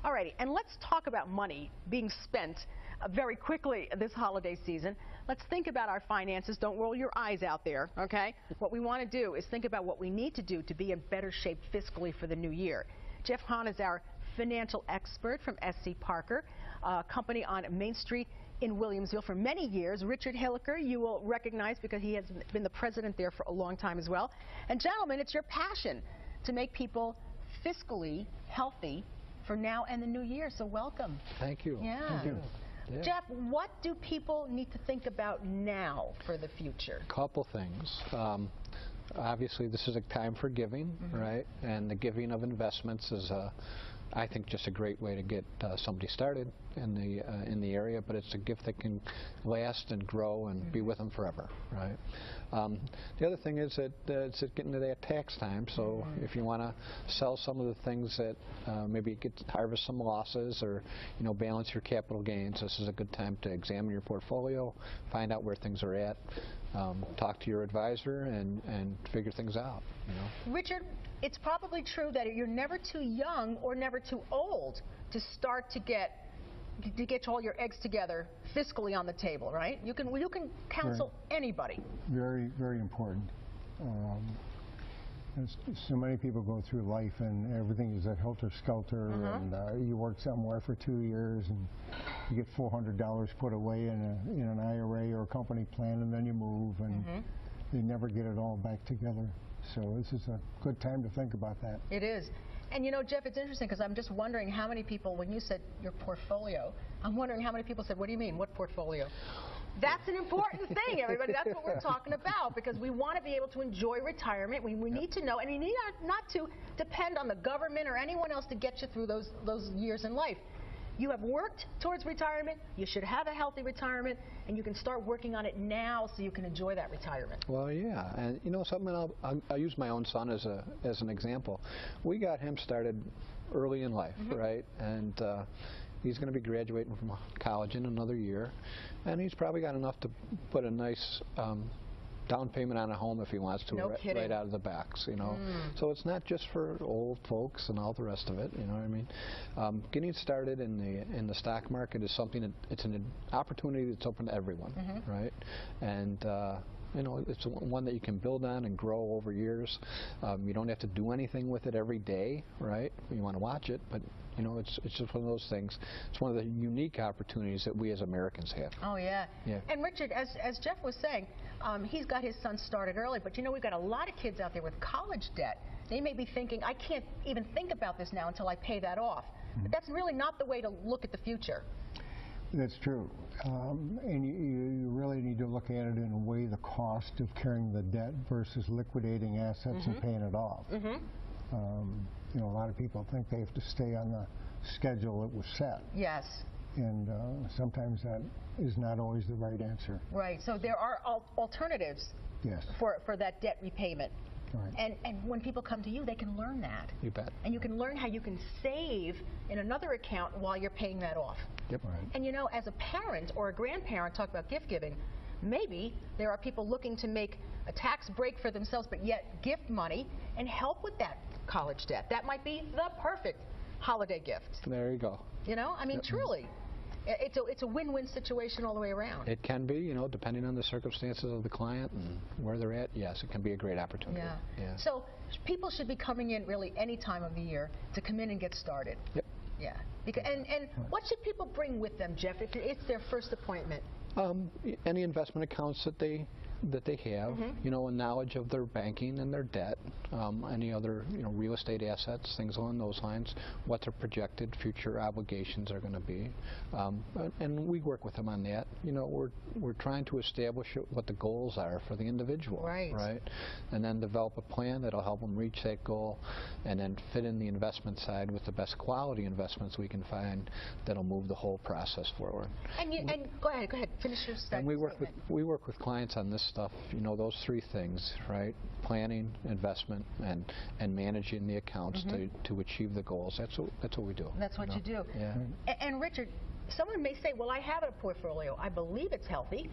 All righty, and let's talk about money being spent very quickly this holiday season. Let's think about our finances. Don't roll your eyes out there, okay? What we want to do is think about what we need to do to be in better shape fiscally for the new year. Jeff Hahn is our financial expert from S.C.Parker, a company on Main Street in Williamsville for many years. Richard Hilliker, you will recognize because he has been the president there for a long time as well. And gentlemen, it's your passion to make people fiscally healthy for now and the new year, so welcome. Thank you. Yeah. Thank you. Yeah. Jeff, what do people need to think about now for the future? Couple things. Obviously, this is a time for giving, right? And the giving of investments is, I think, just a great way to get somebody started in the area. But it's a gift that can last and grow and be with them forever, right? The other thing is that it's getting to that tax time. So if you want to sell some of the things that maybe harvest some losses or balance your capital gains, this is a good time to examine your portfolio, find out where things are at. Talk to your advisor and figure things out. Richard, it's probably true that you're never too young or never too old to start to get all your eggs together fiscally on the table, right? You can counsel anybody. Very, very important. So many people go through life and everything is a helter-skelter, and you work somewhere for 2 years and you get $400 put away in an IRA or a company plan, and then you move and you never get it all back together. So this is a good time to think about that. It is. And Jeff, it's interesting because I'm just wondering how many people, when you said your portfolio, I'm wondering how many people said, what do you mean, what portfolio? That's an important thing, everybody. That's what we're talking about, because we want to be able to enjoy retirement. We need to know, and you need not to depend on the government or anyone else to get you through those years in life. You have worked towards retirement, you should have a healthy retirement, and you can start working on it now so you can enjoy that retirement. Well, yeah, and something, I'll use my own son as an example. We got him started early in life, right? And he's going to be graduating from college in another year, and he's probably got enough to put a nice down payment on a home if he wants to, right out of the box, So it's not just for old folks and all the rest of it, you know what I mean? Getting started in the stock market is something it's an opportunity that's open to everyone, right? And it's one that you can build on and grow over years. You don't have to do anything with it every day, right? You want to watch it, but it's just one of those things. It's one of the unique opportunities that we as Americans have. Oh, yeah. And Richard, as Jeff was saying, he's got his son started early, but we've got a lot of kids out there with college debt. They may be thinking, I can't even think about this now until I pay that off. But that's really not the way to look at the future. That's true. And you really need to look at it and weigh the cost of carrying the debt versus liquidating assets and paying it off. A lot of people think they have to stay on the schedule that was set. Yes. And sometimes that is not always the right answer. Right. So there are alternatives for that debt repayment. Right. And when people come to you, they can learn that. You bet. And you can learn how you can save in another account while you're paying that off. Yep. Right. And as a parent or a grandparent, talk about gift giving, maybe there are people looking to make a tax break for themselves but yet gift money and help with that college debt. That might be the perfect holiday gift. There you go. Truly. It's a win-win situation all the way around. It can be, depending on the circumstances of the client and where they're at. Yes, it can be a great opportunity. Yeah. So people should be coming in really any time of the year to come in and get started. Yep. Yeah. And what should people bring with them, Jeff, if it's their first appointment? Any investment accounts that they have, a knowledge of their banking and their debt, any other, real estate assets, things along those lines, what their projected future obligations are going to be, and we work with them on that. We're trying to establish what the goals are for the individual, right? And then develop a plan that'll help them reach that goal, and then fit in the investment side with the best quality investments we can find that'll move the whole process forward. And go ahead, finish your statement. And we work with clients on this stuff, those three things, right? Planning, investment, and managing the accounts to achieve the goals. That's what we do. That's what you do. Yeah. And Richard, someone may say, well, I have a portfolio. I believe it's healthy.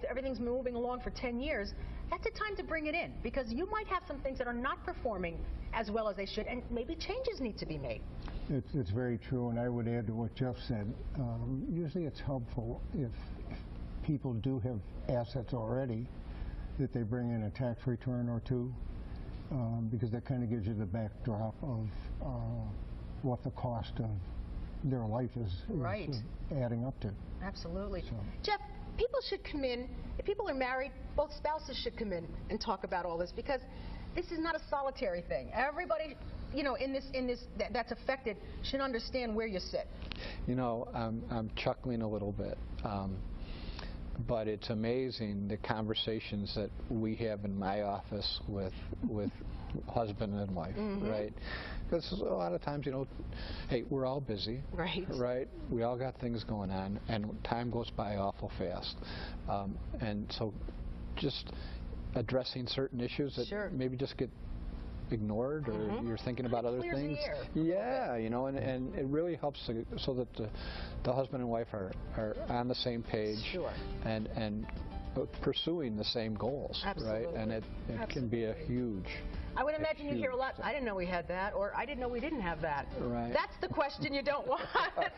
Everything's moving along for 10 years. that's a time to bring it in, because you might have some things that are not performing as well as they should, and maybe changes need to be made. It's very true, and I would add to what Jeff said. Usually it's helpful if people do have assets already, that they bring in a tax return or two, because that kind of gives you the backdrop of what the cost of their life is adding up to. Absolutely. So. Jeff, people should come in, if people are married, both spouses should come in and talk about all this, because this is not a solitary thing. Everybody, you know, that's affected should understand where you sit. You know, I'm chuckling a little bit, but it's amazing the conversations that we have in my office with husband and wife, right? Because a lot of times, you know, hey, we're all busy, right? We all got things going on, and time goes by awful fast. And so just addressing certain issues that maybe just get ignored, or you're thinking about other things. Yeah, you know, and it really helps so that the husband and wife are on the same page and pursuing the same goals, right? And it can be a huge. I would imagine you hear a lot, I didn't know we had that, or I didn't know we didn't have that. Right. That's the question you don't want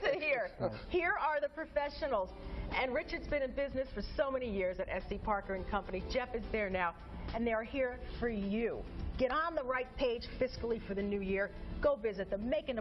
to hear. Here are the professionals. And Richard's been in business for so many years at S.C.Parker and Company. Jeff is there now, and they are here for you. Get on the right page fiscally for the new year. Go visit them. Make an